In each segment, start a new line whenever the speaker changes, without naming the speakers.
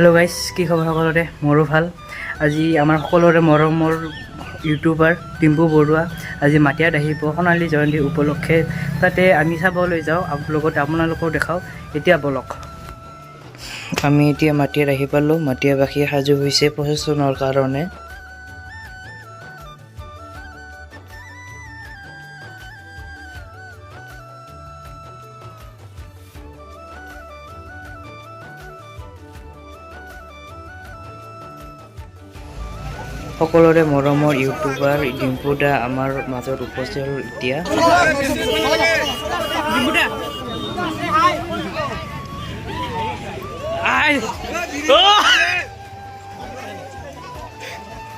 Hello' guys, কি খবৰ সকলোৰে? মোৰো ভাল। আজি আমাৰ সকলোৰে মৰমৰ ইউটিউবাৰ ডিম্পু বৰুৱা আজি মাটিয়াত আহিব সোণালী জয়ন্তী উপলক্ষে। তাতে আমি চাবলৈ যাওঁ, লগতে আপোনালোকেও দেখাওঁ। এতিয়া বলক। আমি এতিয়া মাটিয়াত আহি পালোঁ। মাটিয়াবাসী সাজু হৈছে প্ৰচেছনৰ কাৰণে। সকলোৰে মৰমৰ ইউটিউবাৰ ডিম্পু দা আমাৰ মাজত উপস্থিত হ'ল এতিয়া।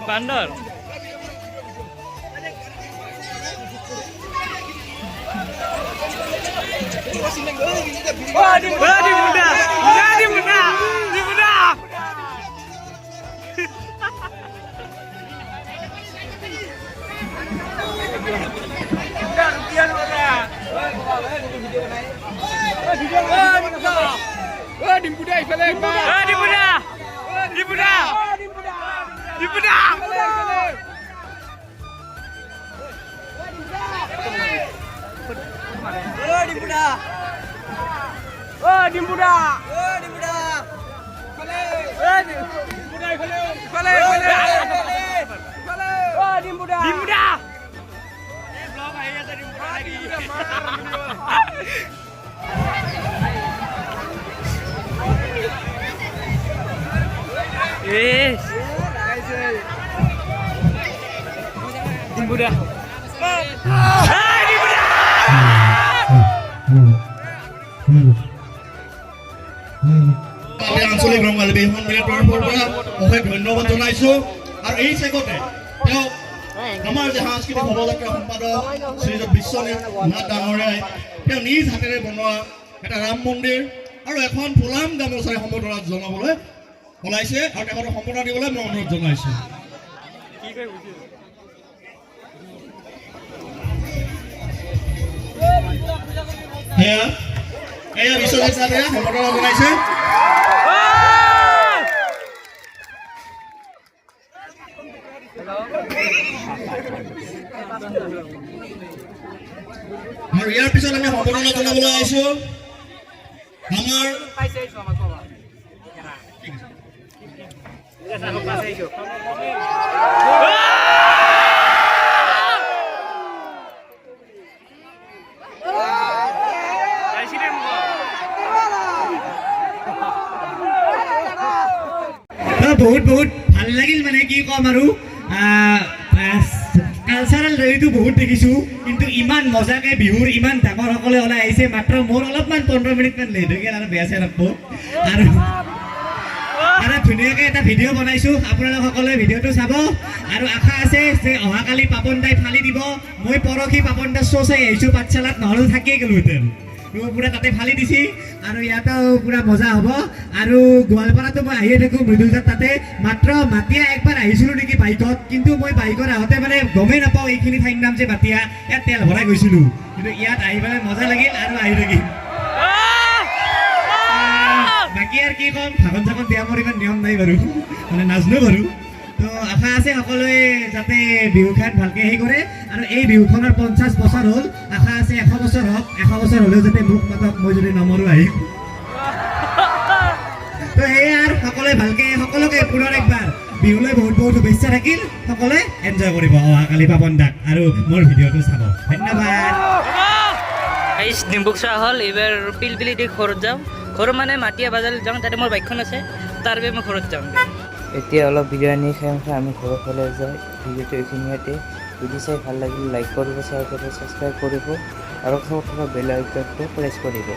বান্দৰ
আঞ্চলিক ৰঙালী বিহু সন্মিলনৰ পৰা অশেষ ধন্যবাদ জনাইছোঁ। আৰু এই চেগতে তেওঁ আমাৰ যে সাংস্কৃতিক শোভাযাত্ৰা সম্পাদক শ্ৰীযুত বিশ্বনাথ ডাঙৰীয়াই তেওঁ নিজ হাতেৰে বনোৱা এটা ৰাম মন্দিৰ আৰু এখন ফুলাম গামোচাৰে সম্বৰ্ধনা জনাবলৈ ওলাইছে আৰু তেখেতক সম্বৰ্ধনা দিবলৈ মই অনুৰোধ জনাইছোঁ। এয়া বিশ্বজিৎ ছাৰে সম্বৰ্ধনা জনাইছে। আৰু ইয়াৰ পিছত আমি সম্বৰ্ধনা জনাবলৈ আহিছোঁ আমাৰ বহুত বহুত ভাল লাগিল। মানে কি ক'ম আৰু কালচাৰেল ৰেলীটো বহুত দেখিছোঁ, কিন্তু ইমান মজাকৈ বিহুৰ ইমান ডাঙৰ সকলে ওলাই আহিছে। মাত্ৰ মোৰ অলপমান 15 মিনিটমান লেট হৈ গ'ল আৰু বেয়া চেয়া নাপাব। আৰু ধুনীয়াকৈ এটা ভিডিঅ' বনাইছোঁ, আপোনালোক সকলোৱে ভিডিঅ'টো চাব। আৰু আশা আছে যে অহাকালি পাপন দাই ফালি দিব। মই পৰহি পাপন দাৰ শ্ব' চাই আহিছোঁ পাঠশালাত, নহ'লে থাকিয়ে গ'লোহেঁতেন। পুৰা তাতে ফালি দিছি আৰু ইয়াতেও পুৰা মজা হ'ব। আৰু গোৱালপাৰাতো মই আহিয়ে থাকোঁ মৃদুলজাত তাতে। মাত্ৰ মাটিয়া একবাৰ আহিছিলোঁ নেকি বাইকত, কিন্তু মই বাইকত আহোঁতে মানে গমেই নাপাওঁ এইখিনি ঠাইৰ নাম যে মাটিয়া। ইয়াত তেল ভৰাই গৈছিলোঁ, কিন্তু ইয়াত আহি পেলাই মজা লাগিল আৰু আহি থাকিল। বাকী আৰু কি ক'ম, ভাগন চাগন দিয়া মোৰ ইমান নিয়ম নাই বাৰু, মানে নাজানো বাৰু। তো আশা আছে সকলোৱে যাতে বিহুখান ভালকৈ হেৰি কৰে। আৰু এই বিহুখনৰ 50 বছৰ হ'ল, আশা আছে 100 বছৰ হওক। 100 বছৰ হ'লেও যাতে মোক মাতক, মই যদি নমৰো আহিম। তো সেয়ে আৰু সকলোৱে ভালকৈ সকলোকে পুনৰ একবাৰ বিহুলৈ বহুত বহুত শুভেচ্ছা থাকিল। সকলোৱে এনজয় কৰিব অহাকালি পাপন দাক আৰু মোৰ ভিডিঅ'টো চাব। ধন্যবাদ। ডিম্পুক চোৱা হ'ল। এইবাৰ পিলপিলি দি ঘৰত যাওঁ। ঘৰ মানে মাটিয়া বাজাৰ যাওঁ, তাতে মোৰ বাইকখন আছে, তাৰ বাবে মই ঘৰত যাওঁ। এতিয়া অলপ ভিডিঅ' আনি খাই আমি ঘৰৰ ফালে যাই। ভিডিঅ'টো এইখিনিতে। ভিডিঅ' চাই ভাল লাগিলে লাইক কৰিব, শ্বেয়াৰ কৰিব, ছাবস্ক্ৰাইব কৰিব আৰু থকা বেল আইকনটো প্ৰেছ কৰিব।